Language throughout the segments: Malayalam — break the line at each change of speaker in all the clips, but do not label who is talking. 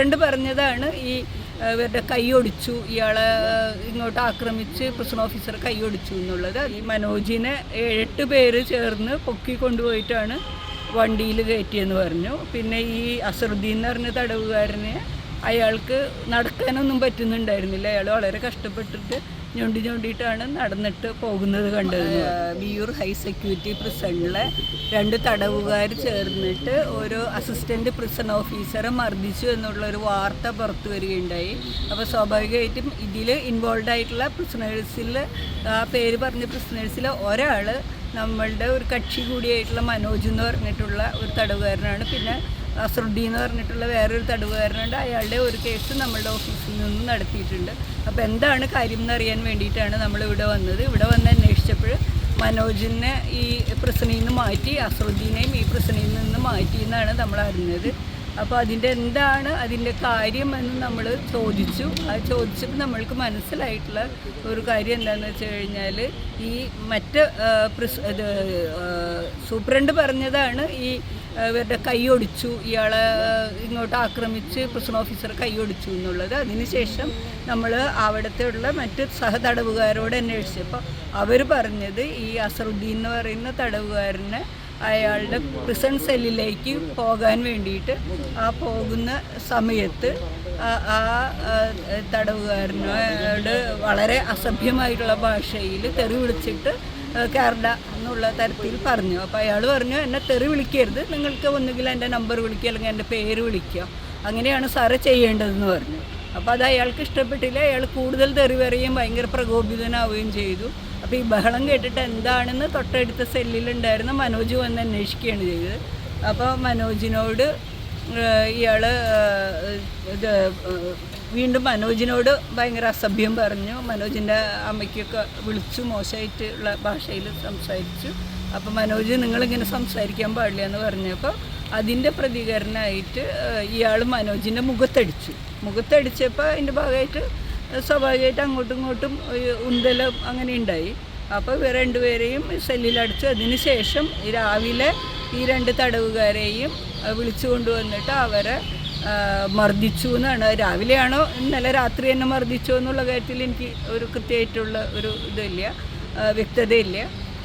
സൂപ്രണ്ട് പറഞ്ഞതാണ് ഈ ഇവരുടെ കൈയൊടിച്ചു, ഇയാളെ ഇങ്ങോട്ട് ആക്രമിച്ച് പ്രിസൺ ഓഫീസർ കൈയൊടിച്ചു എന്നുള്ളത്. ഈ മനോജിനെ 7-8 പേര് ചേർന്ന് പൊക്കി കൊണ്ടുപോയിട്ടാണ് വണ്ടിയിൽ കയറ്റിയെന്ന് പറഞ്ഞു. പിന്നെ ഈ അസറുദ്ദീൻ എന്ന് പറഞ്ഞ തടവുകാരനെ അയാൾക്ക് നടക്കാനൊന്നും പറ്റുന്നുണ്ടായിരുന്നില്ല. അയാൾ വളരെ കഷ്ടപ്പെട്ടിട്ട് ഞൊണ്ടിയിട്ടാണ് നടന്നിട്ട് പോകുന്നത് കണ്ടത്. വിയൂർ ഹൈ സെക്യൂരിറ്റി പ്രിസണിലെ 2 തടവുകാർ ചേർന്നിട്ട് ഒരു അസിസ്റ്റൻറ്റ് പ്രിസൺ ഓഫീസറെ മർദ്ദിച്ചു എന്നുള്ളൊരു വാർത്ത പുറത്തു വരികയുണ്ടായി. അപ്പോൾ സ്വാഭാവികമായിട്ടും ഇതിൽ ഇൻവോൾവ് ആയിട്ടുള്ള പ്രിസണേഴ്സിൽ ആ പേര് പറഞ്ഞ പ്രിസണേഴ്സിൽ ഒരാൾ നമ്മളുടെ ഒരു കക്ഷി കൂടിയായിട്ടുള്ള മനോജ് എന്ന് പറഞ്ഞിട്ടുള്ള ഒരു തടവുകാരനാണ്. പിന്നെ അസറുദ്ദീൻ എന്ന് പറഞ്ഞിട്ടുള്ള വേറൊരു തടവുകാരനുണ്ട്. അയാളുടെ ഒരു കേസ് നമ്മളുടെ ഓഫീസിൽ നിന്ന് നടത്തിയിട്ടുണ്ട്. അപ്പോൾ എന്താണ് കാര്യം എന്നറിയാൻ വേണ്ടിയിട്ടാണ് നമ്മളിവിടെ വന്നത്. ഇവിടെ വന്ന് അന്വേഷിച്ചപ്പോൾ മനോജിനെ ഈ പ്രിസണിൽ നിന്ന് മാറ്റി, അസറുദ്ദീനെയും ഈ പ്രിസണിൽ നിന്ന് മാറ്റി എന്നാണ് നമ്മൾ അറിഞ്ഞത്. അപ്പോൾ എന്താണ് അതിൻ്റെ കാര്യമെന്ന് നമ്മൾ ചോദിച്ചു. അത് ചോദിച്ചപ്പോൾ നമ്മൾക്ക് മനസ്സിലായിട്ടുള്ള ഒരു കാര്യം എന്താണെന്ന് വെച്ച് കഴിഞ്ഞാൽ, ഈ മറ്റ് സൂപ്രണ്ട് പറഞ്ഞതാണ് ഈ ഇവരുടെ കൈയൊടിച്ചു, ഇയാളെ ഇങ്ങോട്ട് ആക്രമിച്ച് പ്രിസൺ ഓഫീസർ കൈയൊടിച്ചു എന്നുള്ളത്. അതിനുശേഷം നമ്മൾ അവിടുത്തെ ഉള്ള മറ്റ് സഹതടവുകാരോട് അന്വേഷിച്ചപ്പോൾ അവർ പറഞ്ഞത് ഈ അസറുദ്ദീൻ എന്ന് പറയുന്ന തടവുകാരനെ അയാളുടെ പ്രിസൺ സെല്ലിലേക്ക് പോകാൻ വേണ്ടിയിട്ട് ആ പോകുന്ന സമയത്ത് ആ തടവുകാരനോട് വളരെ അസഭ്യമായിട്ടുള്ള ഭാഷയിൽ തെറി വിളിച്ചിട്ട് കേരള എന്നുള്ള തരത്തിൽ പറഞ്ഞു. അപ്പോൾ അയാൾ പറഞ്ഞു, എന്നെ തെറി വിളിക്കരുത്, നിങ്ങൾക്ക് ഒന്നുകിൽ എൻ്റെ നമ്പർ വിളിക്കുക അല്ലെങ്കിൽ എൻ്റെ പേര് വിളിക്കുക, അങ്ങനെയാണ് സാറ് ചെയ്യേണ്ടതെന്ന് പറഞ്ഞു. അപ്പോൾ അത് അയാൾക്ക് ഇഷ്ടപ്പെട്ടില്ല. അയാൾ കൂടുതൽ തെറി പറയുകയും ഭയങ്കര പ്രകോപിതനാവുകയും ചെയ്തു. അപ്പോൾ ഈ ബഹളം കേട്ടിട്ട് എന്താണെന്ന് തൊട്ടടുത്ത സെല്ലിലുണ്ടായിരുന്ന മനോജ് വന്ന് അന്വേഷിക്കുകയാണ് ചെയ്തത്. അപ്പോൾ മനോജിനോട് ഇയാൾ വീണ്ടും മനോജിനോട് ഭയങ്കര അസഭ്യം പറഞ്ഞു. മനോജിൻ്റെ അമ്മയ്ക്കൊക്കെ വിളിച്ചു മോശമായിട്ടുള്ള ഭാഷയിൽ സംസാരിച്ചു. അപ്പോൾ മനോജ് നിങ്ങളിങ്ങനെ സംസാരിക്കാൻ പാടില്ല എന്ന് പറഞ്ഞപ്പോൾ അതിൻ്റെ പ്രതികരണമായിട്ട് ഇയാൾ മനോജിൻ്റെ മുഖത്തടിച്ചപ്പോൾ അതിൻ്റെ ഭാഗമായിട്ട് സ്വാഭാവികമായിട്ട് അങ്ങോട്ടും ഇങ്ങോട്ടും ഉന്തലും അങ്ങനെ ഉണ്ടായി. അപ്പോൾ ഇവർ 2 പേരെയും സെല്ലിലടിച്ചു. അതിന് ശേഷം രാവിലെ ഈ 2 തടവുകാരെയും വിളിച്ചു കൊണ്ടുവന്നിട്ട് അവരെ മർദ്ദിച്ചു എന്നാണ്. രാവിലെയാണോ ഇന്നലെ രാത്രി തന്നെ മർദ്ദിച്ചോ എന്നുള്ള കാര്യത്തിൽ എനിക്ക് ഒരു കൃത്യമായിട്ടുള്ള ഒരു ഇതില്ല, വ്യക്തതയില്ല.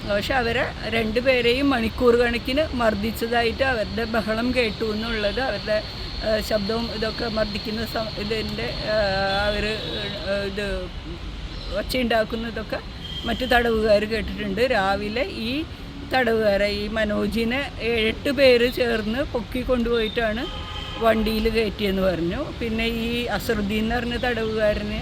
പക്ഷെ അവരെ 2 പേരെയും മണിക്കൂർ കണക്കിന് മർദ്ദിച്ചതായിട്ട് അവരുടെ ബഹളം കേട്ടു എന്നുള്ളത്, അവരുടെ ശബ്ദവും ഇതൊക്കെ മർദ്ദിക്കുന്ന ഇതിൻ്റെ അവർ ഇത് ഒച്ചയുണ്ടാക്കുന്നതൊക്കെ മറ്റു തടവുകാർ കേട്ടിട്ടുണ്ട്. രാവിലെ ഈ തടവുകാരെ ഈ മനോജിനെ 7-8 പേര് ചേർന്ന് പൊക്കി കൊണ്ടുപോയിട്ടാണ് വണ്ടിയിൽ കയറ്റിയെന്ന് പറഞ്ഞു. പിന്നെ ഈ അസറുദ്ദീൻ എന്ന് പറഞ്ഞ തടവുകാരനെ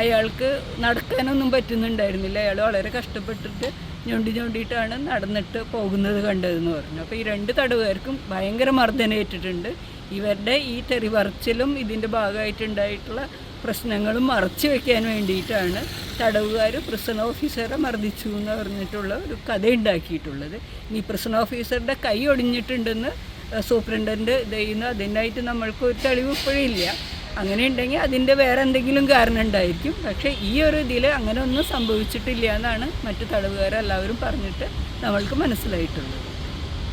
അയാൾക്ക് നടക്കാനൊന്നും പറ്റുന്നുണ്ടായിരുന്നില്ല. അയാൾ വളരെ കഷ്ടപ്പെട്ടിട്ട് ഞൊണ്ടിയിട്ടാണ് നടന്നിട്ട് പോകുന്നത് കണ്ടതെന്ന് പറഞ്ഞു. അപ്പോൾ ഈ 2 തടവുകാർക്കും ഭയങ്കര മർദ്ദനേറ്റിട്ടുണ്ട്. ഇവരുടെ ഈ തെറി പറച്ചിലും ഇതിൻ്റെ ഭാഗമായിട്ടുണ്ടായിട്ടുള്ള പ്രശ്നങ്ങളും മറച്ചു വയ്ക്കാൻ വേണ്ടിയിട്ടാണ് തടവുകാർ പ്രിസൺ ഓഫീസറെ മർദ്ദിച്ചു എന്ന് പറഞ്ഞിട്ടുള്ള ഒരു കഥ ഉണ്ടാക്കിയിട്ടുള്ളത്. ഈ പ്രിസൺ ഓഫീസറുടെ കൈ ഒടിഞ്ഞിട്ടുണ്ടെന്ന് സൂപ്രണ്ടൻ്റ് ചെയ്യുന്നു. അതിനായിട്ട് നമ്മൾക്ക് ഒരു തെളിവ് ഇപ്പോഴും ഇല്ല. അങ്ങനെ ഉണ്ടെങ്കിൽ അതിൻ്റെ വേറെ എന്തെങ്കിലും കാരണം ഉണ്ടായിരിക്കും. പക്ഷേ ഈ ഒരു ഇതിൽ അങ്ങനെ ഒന്നും സംഭവിച്ചിട്ടില്ല എന്നാണ് മറ്റു തടവുകാരെല്ലാവരും പറഞ്ഞിട്ട് നമ്മൾക്ക് മനസ്സിലായിട്ടുള്ളത്.